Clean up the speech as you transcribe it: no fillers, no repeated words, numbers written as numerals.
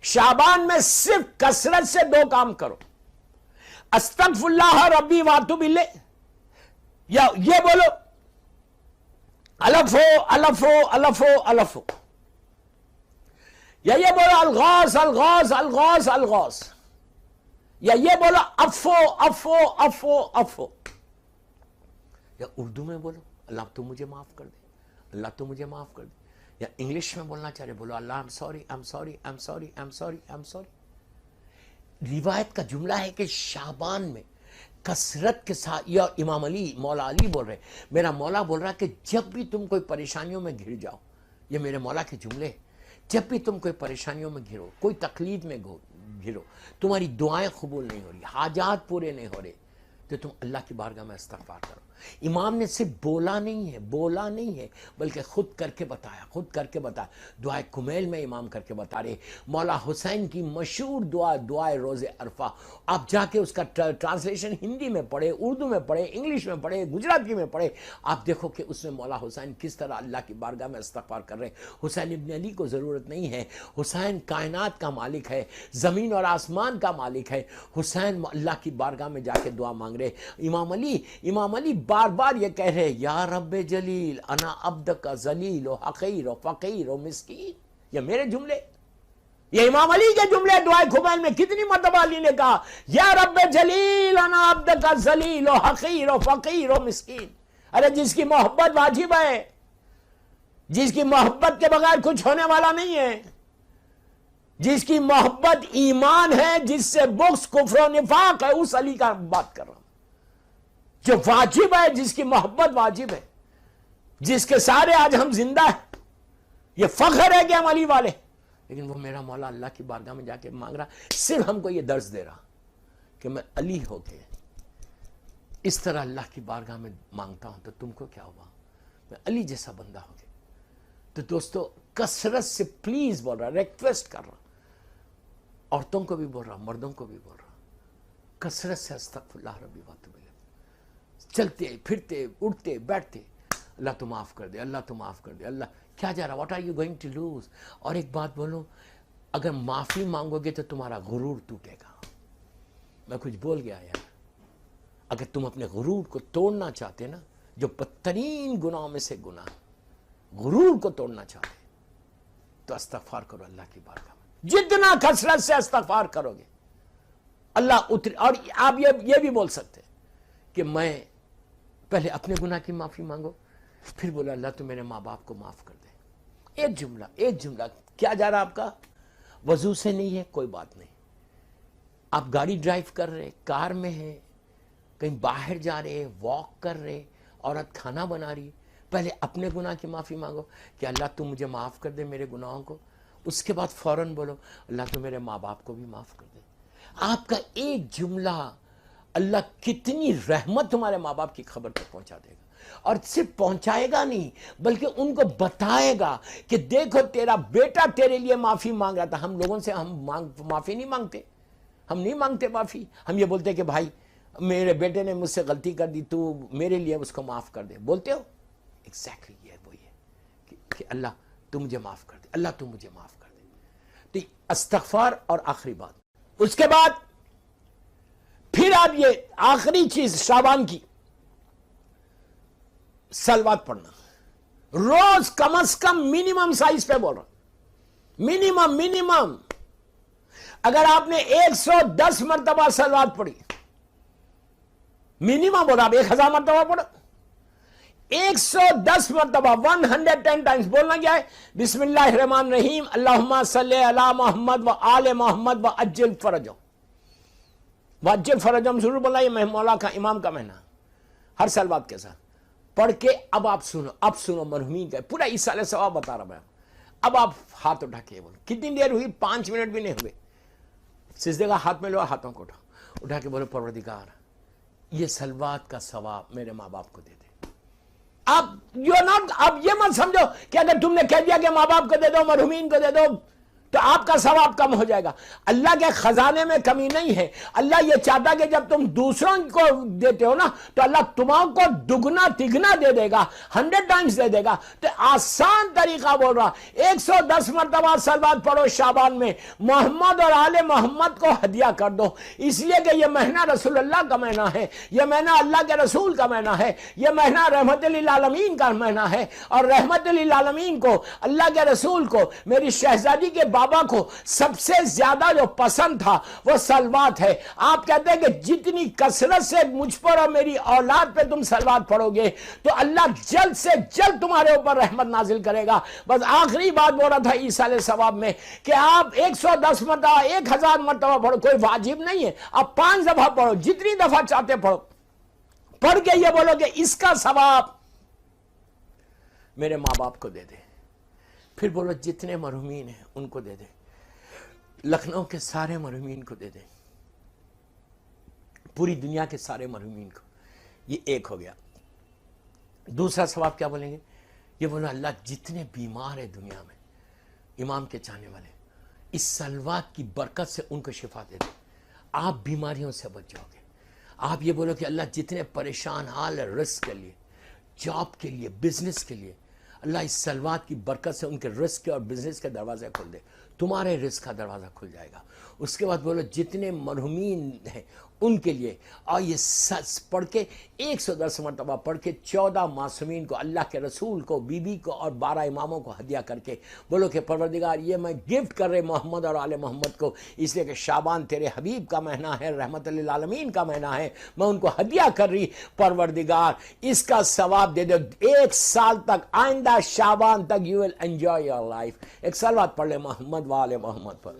شعبان میں صرف کثرت سے 2 کام کرو، استغفراللہ ربی واتوب الیہ، یا یہ بولو الفو الفو الفو الفو، یا یہ بولو الغوث الغوث الغوث الغوث، یا یہ بولو افو افو افو افو، یا اردو میں بولو اللہ تو مجھے معاف کر دے، اللہ تو مجھے معاف کر دے، یا انگلش میں بولنا چاہ رہے بولو اللہ I'm sorry I'm sorry I'm sorry I'm sorry I'm sorry۔ روایت کا جملہ ہے کہ شعبان میں کثرت کے ساتھ، یا امام علی مولا علی بول رہے، میرا مولا بول رہا کہ جب بھی تم کوئی پریشانیوں میں گھر جاؤ، یہ میرے مولا کے جملے ہیں، جب بھی تم کوئی پریشانیوں میں گھرو، کوئی تکلیف میں گھرو، تمہاری دعائیں قبول نہیں ہو رہی، حاجات پورے نہیں ہو رہے، تو تم اللہ کی بارگاہ میں استغفار کرو۔ امام نے صرف بولا نہیں ہے بلکہ خود کر کے بتایا، دعائے کمیل میں امام کر کے بتا رہے۔ مولا حسین کی مشہور دعا، دعائے روز عرفہ، آپ جا کے اس کا ٹرانسلیشن ہندی میں پڑھے، اردو میں پڑھے، انگلش میں پڑھے، گجراتی میں پڑھے، آپ دیکھو کہ اس میں مولا حسین کس طرح اللہ کی بارگاہ میں استغفار کر رہے ہیں۔ حسین ابن علی کو ضرورت نہیں ہے، حسین کائنات کا مالک ہے، زمین اور آسمان کا مالک ہے، حسین اللہ کی بارگاہ میں جا کے دعا مانگ رہے۔ امام علی بار بار یہ کہہ رہے یا رب جلیل انا عبدک ذلیل و حقیر و فقیر و مسکین، یہ میرے جملے، یہ امام علی کے جملے دعائے کمیل میں کتنی مرتبہ علی نے کہا یا رب جلیل انا عبدک ذلیل و حقیر و فقیر و مسکین۔ ارے جس کی محبت واجب ہے، جس کی محبت کے بغیر کچھ ہونے والا نہیں ہے، جس کی محبت ایمان ہے، جس سے بغض کفر و نفاق ہے، اس علی کا بات کر رہا ہوں جو واجب ہے، جس کی محبت واجب ہے، جس کے سارے آج ہم زندہ ہیں۔ یہ فخر ہے کہ ہم علی والے، لیکن وہ میرا مولا اللہ کی بارگاہ میں جا کے مانگ رہا، صرف ہم کو یہ درس دے رہا کہ میں علی ہو کے اس طرح اللہ کی بارگاہ میں مانگتا ہوں تو تم کو کیا ہوا، میں علی جیسا بندہ ہو گیا۔ تو دوستو کثرت سے پلیز بول رہا، ریکویسٹ کر رہا، عورتوں کو بھی بول رہا، مردوں کو بھی بول رہا، کثرت سے استغفراللہ ربی واتوب الیہ، چلتے پھرتے اٹھتے بیٹھتے اللہ تو معاف کر دے، اللہ تو معاف کر دے، اللہ کیا جا رہا، what are you going to lose. اور ایک بات بولوں، اگر معافی مانگو گے تو تمہارا غرور ٹوٹے گا۔ میں کچھ بول گیا یار، اگر تم اپنے غرور کو توڑنا چاہتے نا، جو بدترین گناہوں میں سے گناہ، غرور کو توڑنا چاہتے تو استغفار کرو اللہ کی بارگاہ میں، جتنا کثرت سے استغفار کرو گے اللہ اتر۔ اور آپ یہ بھی بول سکتے کہ میں پہلے اپنے گناہ کی معافی مانگو، پھر بولا اللہ تو میرے ماں باپ کو معاف کر دے۔ ایک جملہ کیا جا رہا آپ کا، وضو سے نہیں ہے کوئی بات نہیں، آپ گاڑی ڈرائیو کر رہے، کار میں ہیں، کہیں باہر جا رہے، واک کر رہے، عورت کھانا بنا رہی، پہلے اپنے گناہ کی معافی مانگو کہ اللہ تو مجھے معاف کر دے میرے گناہوں کو، اس کے بعد فوراً بولو اللہ تو میرے ماں باپ کو بھی معاف کر دے۔ آپ کا ایک جملہ اللہ کتنی رحمت تمہارے ماں باپ کی خبر تک پہنچا دے گا، اور صرف پہنچائے گا نہیں بلکہ ان کو بتائے گا کہ دیکھو تیرا بیٹا تیرے لیے معافی مانگ رہا تھا۔ ہم لوگوں سے معافی نہیں مانگتے، ہم نہیں مانگتے معافی، ہم یہ بولتے کہ بھائی میرے بیٹے نے مجھ سے غلطی کر دی، تو میرے لیے اس کو معاف کر دے، بولتے ہو ایگزیکٹلی یہ وہی ہے کہ اللہ تو مجھے معاف کر دے، اللہ تو مجھے معاف کر دے۔ تو استغفار، اور آخری بات، اس کے بعد پھر آپ یہ آخری چیز شعبان کی صلوات پڑھنا، روز کم از کم منیمم سائز پہ بول رہا، منیمم اگر آپ نے 110 مرتبہ صلوات پڑھی، منیمم بولا، آپ 1000 مرتبہ پڑھو، 110 مرتبہ 110 ٹائمز بولنا کیا ہے، بسم اللہ الرحمن الرحیم اللہم صلی علی محمد و آل محمد و عجل فرجہم، واجب فرجہم ضرور بولنا، یہ مولا کا امام کا مہینہ ہر صلوات کے ساتھ پڑھ کے اب آپ سنو مرحومین کا پورا ایصال ثواب بتا رہا میں۔ اب آپ ہاتھ اٹھا کے بولو، کتنی دیر ہوئی، 5 منٹ بھی نہیں ہوئے، سجدے کا ہاتھ میں لو، ہاتھوں کو اٹھا کے بولو پروردگار یہ صلوات کا ثواب میرے ماں باپ کو دے دے۔ اب یہ مت سمجھو کہ اگر تم نے کہہ دیا کہ ماں باپ کو دے دو، مرحومین کو دے دو، تو آپ کا ثواب کم ہو جائے گا. اللہ کے خزانے میں کمی نہیں ہے. اللہ یہ چاہتا کہ جب تم دوسروں کو دیتے ہو نا تو اللہ تمہاروں کو دگنا تگنا دے دے گا, 100 ٹائمز دے دے گا. تو آسان طریقہ بول رہا, 110 مرتبہ صلوات پڑھو شعبان میں, محمد اور آل محمد کو ہدیہ کر دو, اس لیے کہ یہ مہینہ رسول اللہ کا مہینہ ہے, یہ مہینہ اللہ کے رسول کا مہینہ ہے, یہ مہینہ رحمت للعالمین کا مہینہ ہے. اور رحمت للعالمین کو, اللہ کے رسول کو, میری شہزادی کے بابا کو سب سے زیادہ جو پسند تھا وہ صلوات ہے. آپ کہتے ہیں کہ جتنی کثرت سے مجھ پر اور میری اولاد پہ تم صلوات پڑھو گے تو اللہ جلد سے جلد تمہارے اوپر رحمت نازل کرے گا. بس آخری بات بول رہا تھا ایصال ثواب میں کہ آپ 110 مرتبہ 1000 مرتبہ پڑھو, کوئی واجب نہیں ہے, آپ 5 دفعہ پڑھو, جتنی دفعہ چاہتے پڑھو. پڑھ کے یہ بولو کہ اس کا ثواب میرے ماں باپ کو دے دے. پھر بولو جتنے مرحومین ہیں ان کو دے دے, لکھنؤ کے سارے مرحومین کو دے دے, پوری دنیا کے سارے مرحومین کو. یہ ایک ہو گیا. دوسرا ثواب کیا بولیں گے؟ یہ بولو اللہ جتنے بیمار ہیں دنیا میں, امام کے چاہنے والے, اس صلوات کی برکت سے ان کو شفا دے دے, آپ بیماریوں سے بچ جاؤ گے. آپ یہ بولو کہ اللہ جتنے پریشان حال ہے رزق کے لیے, جاب کے لیے, بزنس کے لیے, اللہ اس صلوات کی برکت سے ان کے رزق کے اور بزنس کے دروازے کھول دے, تمہارے رزق کا دروازہ کھل جائے گا. اس کے بعد بولو جتنے مرحومین ہیں ان کے لیے, اور یہ سچ پڑھ کے 110 مرتبہ پڑھ کے 14 معصومین کو, اللہ کے رسول کو, بی بی کو اور 12 اماموں کو ہدیہ کر کے بولو کہ پروردگار یہ میں گفٹ کر رہے محمد اور آل محمد کو, اس لیے کہ شعبان تیرے حبیب کا مہینہ ہے, رحمت للعالمین کا مہینہ ہے, میں ان کو ہدیہ کر رہی, پروردگار اس کا ثواب دے دو 1 سال تک, آئندہ شعبان تک, you will enjoy your life. ایک صلوات پڑھ لے محمد و آل محمد پر.